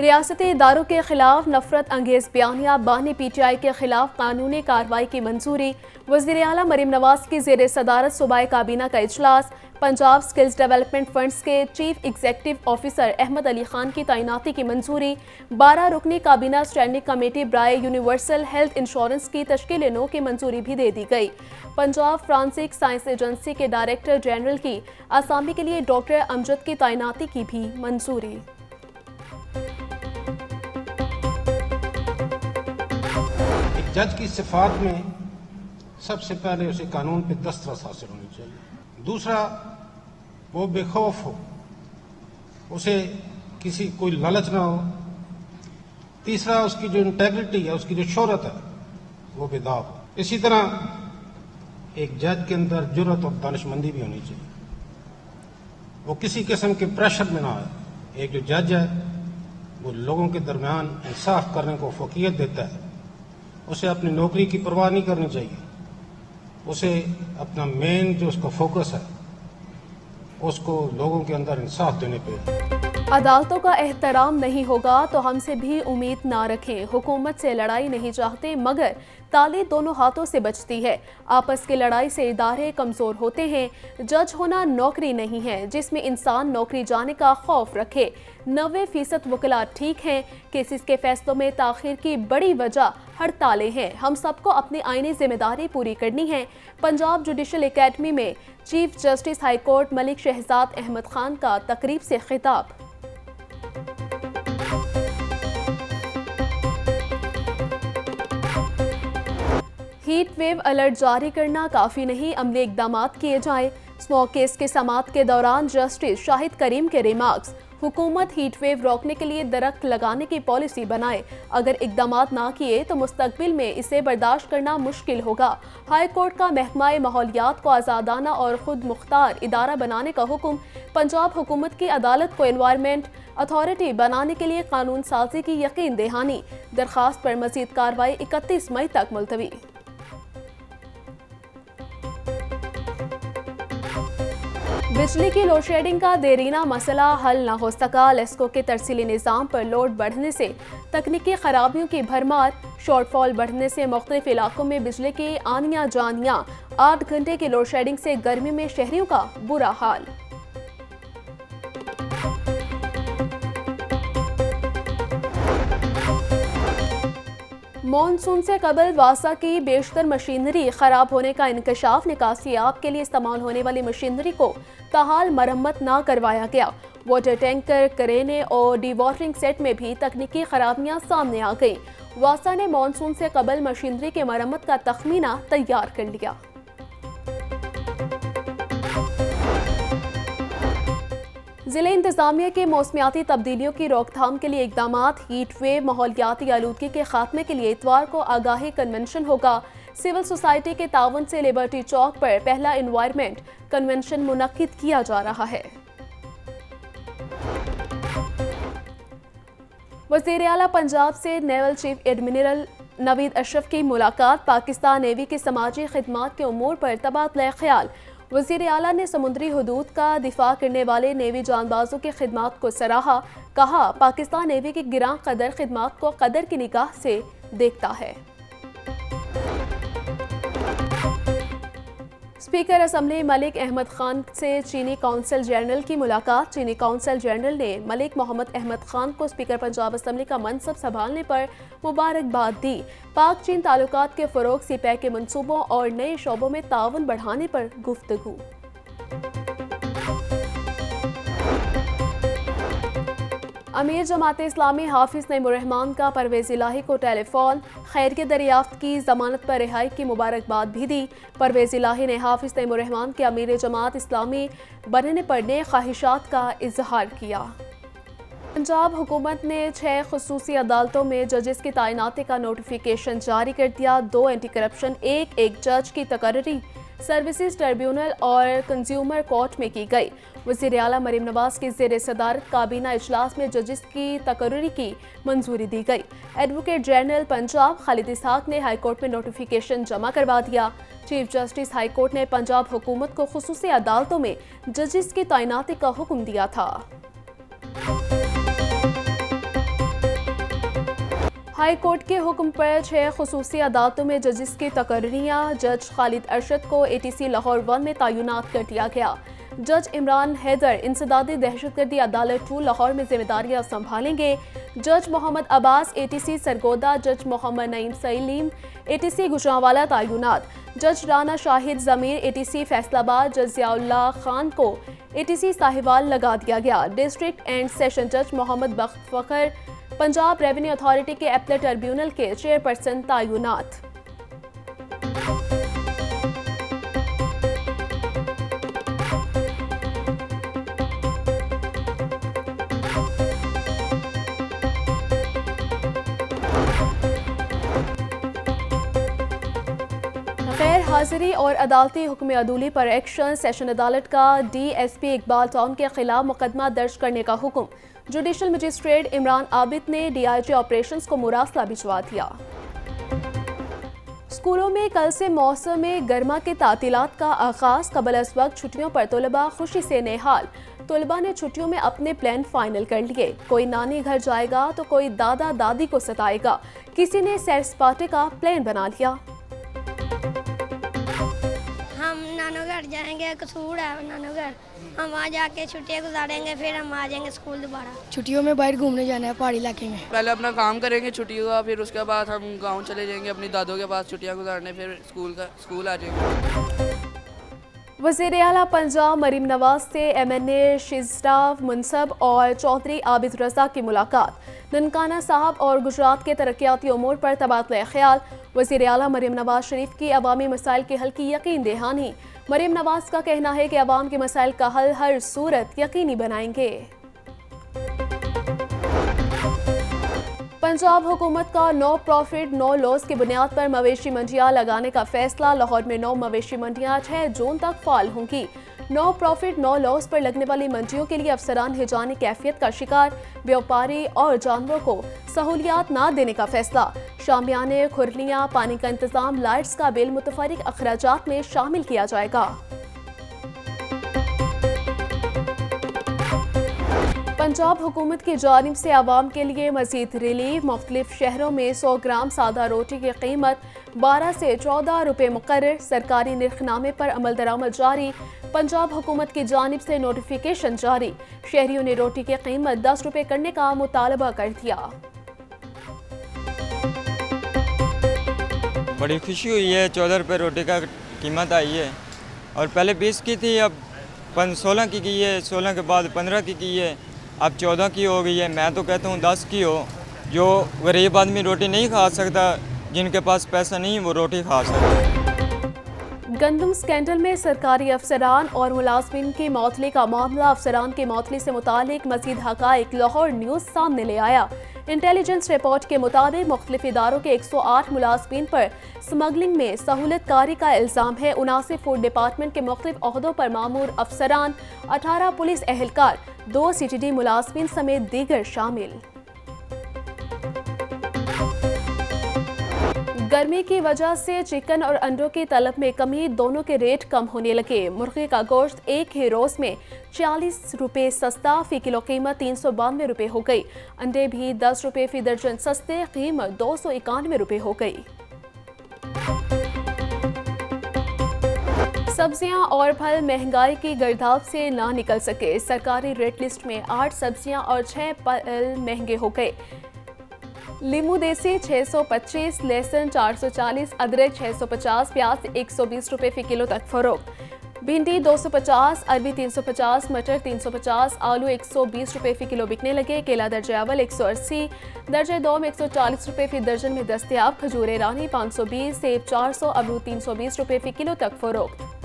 रियासती इदारों के खिलाफ नफरत अंगेज बयानिया बानी PTI के खिलाफ कानूनी कार्रवाई की मंजूरी। वज़ीर आला मरीम नवाज की ज़ेर सदारत सूबाई काबीना का इजलास। पंजाब स्किल्स डेवलपमेंट फंड्स के chief executive officer Ahmad Ali Khan की तैनाती की मंजूरी। 12 रुकनी काबीना स्टैंडिंग कमेटी ब्राए यूनिवर्सल हेल्थ इंश्योरेंस की तश्कील नो की मंजूरी भी दे दी गई। पंजाब फ्रांसिक साइंस एजेंसी के डायरेक्टर जनरल की आसामी के लिए डॉक्टर अमजद की तैनाती की भी मंजूरी। जज की सिफात में सबसे पहले उसे कानून पे दस्तरस हासिल होनी चाहिए। दूसरा, वो बेखौफ हो, उसे किसी कोई लालच ना हो। तीसरा, उसकी जो इंटेग्रिटी है, उसकी जो शोहरत है, वो बेदाग हो। इसी तरह एक जज के अंदर जुर्रत और दानिशमंदी भी होनी चाहिए। वो किसी किस्म के प्रेशर में ना आए। एक जो जज है वो लोगों के दरमियान इंसाफ करने को फोकियत देता है। उसे अपनी नौकरी की परवाह नहीं करनी चाहिए। उसे अपना मेन जो उसका फोकस है उसको लोगों के अंदर इंसाफ देने पे। अदालतों का एहतराम नहीं होगा तो हमसे भी उम्मीद ना रखें। हुकूमत से लड़ाई नहीं चाहते मगर ताली दोनों हाथों से बचती है। आपस की लड़ाई से इदारे कमज़ोर होते हैं। जज होना नौकरी नहीं है जिसमें इंसान नौकरी जाने का खौफ रखे। 90% वकला ठीक हैं। केसेस के फैसलों में ताखिर की बड़ी वजह हड़तालें हैं। हम सबको अपनी आईनी जिम्मेदारी पूरी करनी है। पंजाब जुडिशल एकेडमी में chief justice high court Malik Shahzad Ahmad Khan का तकरीब से खिताब। हीट वेव अलर्ट जारी करना काफ़ी नहीं, अमली इकदाम किए जाएं। स्मोक केस के समाअत के दौरान जस्टिस शाहिद करीम के रिमार्क्स। हुकूमत हीट वेव रोकने के लिए दरख्त लगाने की पॉलिसी बनाए। अगर इकदाम ना किए तो मुस्तकबिल में इसे बर्दाश्त करना मुश्किल होगा। हाई कोर्ट का महकमा माहौलियात को आज़ादाना और खुद मुख्तार इदारा बनाने का हुक्म। पंजाब हुकूमत की अदालत को एनवायरमेंट अथॉरिटी बनाने के लिए कानून साजी की यकीन दहानी। दरखास्त पर मजीद कार्रवाई 31 मई तक मुलतवी। बिजली की लोड शेडिंग का देरीना मसला हल न हो सका। लेस्को के तरसीली निज़ाम पर लोड बढ़ने से तकनीकी खराबियों की भरमार। शॉर्टफॉल बढ़ने से मुख्तलिफ इलाकों में बिजली की आनियाँ जानियाँ। 8 घंटे की लोड शेडिंग से गर्मी में शहरियों का बुरा हाल। मॉनसून से कबल वासा की बेशतर मशीनरी खराब होने का इंकशाफ। निकासियाब के लिए इस्तेमाल होने वाली मशीनरी को ताहाल मरम्मत ना करवाया गया। वाटर टैंकर, करेने और डीवाटरिंग सेट में भी तकनीकी खराबियां सामने आ गई। वासा ने मॉनसून से कबल मशीनरी के मरम्मत का तखमीना तैयार कर लिया। ज़िले इंतज़ामिया के मौसमियाती तब्दीलियों की रोकथाम के लिए इकदाम। हीट वेव माहौलियाती आलूदगी के खात्मे के लिए इतवार को आगाही कन्वेंशन होगा। सिविल सोसाइटी के तावन से लिबर्टी चौक पर पहला एनवायरमेंट कन्वेंशन मुनक्किद किया जा रहा है। वज़ीर आला पंजाब से naval chief admiral Naveed Ashraf की मुलाकात। पाकिस्तान नेवी की समाजी खिदमात के उमूर पर तबादला ख्याल। वज़ीर आला ने समुद्री हदूद का दिफा करने वाले नेवी जानबाजों की खिदमात को सराहा। कहा, पाकिस्तान नेवी की गिरां कदर खिदमात को कदर की निगाह से देखता है। स्पीकर असम्बली मलिक अहमद खान से चीनी कौंसल जनरल की मुलाकात। चीनी कौंसल जनरल ने मलिक मोहम्मद अहमद खान को स्पीकर पंजाब असम्बली का मनसब संभालने पर मुबारकबाद दी। पाक चीन ताल्लुकात के फ़रोग, सीपैक के मनसूबों और नए शोबों में ताउन बढ़ाने पर गुफ्तगू। अमीर जमात इस्लामी हाफिज नईमुर्रहमान का परवेज़ इलाही को टेलीफोन। खैर के दरियाफ्त की जमानत पर रिहाई की मुबारकबाद भी दी। परवेज़ इलाही ने हाफिज नईमुर्रहमान के अमीर जमात इस्लामी बनने पर नेक ख्वाहिशात का इजहार किया। पंजाब हुकूमत ने 6 खुसूसी अदालतों में जजेस की तैनाती का नोटिफिकेशन जारी कर दिया। 2 एंटी करप्शन, एक जज की तकर्री सर्विसेज ट्रिब्यूनल और कंज्यूमर कोर्ट में की गई। वज़ीर आला मरीम नवाज की ज़ेर सदारत काबीना इजलास में जजेस की तकर्री की मंजूरी दी गई। एडवोकेट जनरल पंजाब खालिद इसहाक ने हाई कोर्ट में नोटिफिकेशन जमा करवा दिया। चीफ जस्टिस हाई कोर्ट ने पंजाब हुकूमत को खुसूसी अदालतों में जजेस की तैनाती का हुक्म दिया था। हाई कोर्ट के हुक्म पर 6 खुसूसी अदालतों में जजिस की तकर्रियाँ। जज खालिद अरशद को ATC लाहौर 1 में तैनात कर दिया गया। जज इमरान हैदर इंसदादी दहशतगर्दी अदालत 2 लाहौर में जिम्मेदारियां संभालेंगे। जज मोहम्मद अब्बास ATC सरगोदा, जज मोहम्मद नईम सलीम ATC गुजरांवाला तैनात। जज राना शाहिद जमीर ATC फैसलाबाद, जज जियाउल्लाह खान को ATC साहिवाल लगा दिया गया। डिस्ट्रिक्ट एंड सेशन जज मोहम्मद बख्त फखर पंजाब रेवेन्यू अथॉरिटी के एपलेट ट्रिब्यूनल के चेयरपर्सन तैनात। गैर हाजिरी और अदालती हुक्म अदूली पर एक्शन। सेशन अदालत का DSP इकबाल टाउन के खिलाफ मुकदमा दर्ज करने का हुक्म। जुडिशल मजिस्ट्रेट इमरान आबिद ने DIG ऑपरेशंस को मुरासला भिजवा दिया। स्कूलों में कल से मौसम गर्मा के तातीलात का आगाज। कबल अज वक्त छुट्टियों पर तलबा खुशी से नेहाल। तलबा ने छुट्टियों में अपने प्लान फाइनल कर लिए। कोई नानी घर जाएगा तो कोई दादा दादी को सताएगा। किसी ने सैर सपाटे का प्लान बना लिया। हम नानो घर जाएंगे, कसूर है नानो घर, हम वहाँ जाके छुट्टियाँ गुजारेंगे, फिर हम आ जाएंगे स्कूल दोबारा। छुट्टियों में बाहर घूमने जाना है पहाड़ी इलाके में। पहले अपना काम करेंगे छुट्टियों का, फिर उसके बाद हम गांव चले जाएंगे अपनी दादों के पास छुट्टियां गुजारने, फिर स्कूल आ जाएंगे। वज़ीर आला पंजाब मरीम नवाज से MNA शिजराव मुनसब और चौधरी आबिद रजा की मुलाकात। ननकाना साहब और गुजरात के तरक्याती उमूर पर तबादला ख्याल। वज़ीर आला मरीम नवाज शरीफ की अवामी मसाइल के हल की यकीन दहानी। मरीम नवाज का कहना है कि अवाम के मसाइल का हल हर सूरत यकीनी बनाएंगे। पंजाब हुकूमत का नो प्रॉफिट नो लॉस की बुनियाद पर मवेशी मंडियां लगाने का फैसला। लाहौर में 9 मवेशी मंडियां 6 जून तक फाल होंगी। नो प्रॉफिट नो लॉस पर लगने वाली मंडियों के लिए अफसरान हिजानी कैफियत का शिकार। व्यापारी और जानवरों को सहूलियात ना देने का फैसला। शामियाने, खुरलियां, पानी का इंतजाम, लाइट्स का बिल मुतफरिक अखराजात में शामिल किया जाएगा। पंजाब हुकूमत की जानिब से आवाम के लिए मजीद रिलीफ। मुख्तलिफ शहरों में 100 ग्राम सादा रोटी की कीमत 12 से 14 रुपये मुकर्रर। सरकारी निर्खनामे पर अमल दरामद जारी। पंजाब हुकूमत की जानिब से नोटिफिकेशन जारी। शहरियों ने रोटी की कीमत 10 रुपये करने का मुतालबा कर दिया। बड़ी खुशी हुई है, 14 रुपये रोटी का कीमत आई है और पहले 20 की थी, अब 16 की है, 16 के बाद 15 की है, अब 14 की हो गई है। मैं तो कहता हूँ 10 की हो। जो गरीब आदमी रोटी नहीं खा सकता, जिनके पास पैसा नहीं वो रोटी खा सकता। गंदम स्कैंडल में सरकारी अफसरान और मुलाजमीन की मौतली का मामला। अफसरान की मौतली से मुतालिक मजीद हक़ाइक़ लाहौर न्यूज़ सामने ले आया। इंटेलिजेंस रिपोर्ट के मुताबिक मुख्तलिफ इदारों के 108 मुलाजमीन पर स्मगलिंग में सहूलत कारी का इल्ज़ाम है। 79 फूड डिपार्टमेंट के मुख्तलिफ ओहदों पर मामूर अफसरान, 18 पुलिस एहलकार, 2 CTD मुलाजमीन समेत दीगर शामिल। गर्मी की वजह से चिकन और अंडों की तलब में कमी, दोनों के रेट कम होने लगे। मुर्गी का गोश्त एक ही रोज में 40 रुपये सस्ता, फी किलो कीमत 392 रुपये हो गई। अंडे भी 10 रुपये फी दर्जन सस्ते, कीमत 291 रुपये हो गई। सब्जियां और फल महंगाई की गर्दाव से ना निकल सके। सरकारी रेट लिस्ट में 8 सब्जियां और 6 फल महंगे हो गए। लीमू देसी 625, लहसुन 440, अदरक 650, प्याज 120 रुपये फी किलो तक फरोख्त। भिंडी 250, अरबी 350, मटर 350, आलू 120 रुपये फी किलो बिकने लगे। केला दर्जे अव्वल 180, दर्जे 2 में 140 रुपये फी दर्जन में दस्तयाब। खजूर ईरानी 520, सेब 400, अमरूद 320 रुपये फी किलो तक फरोख्त।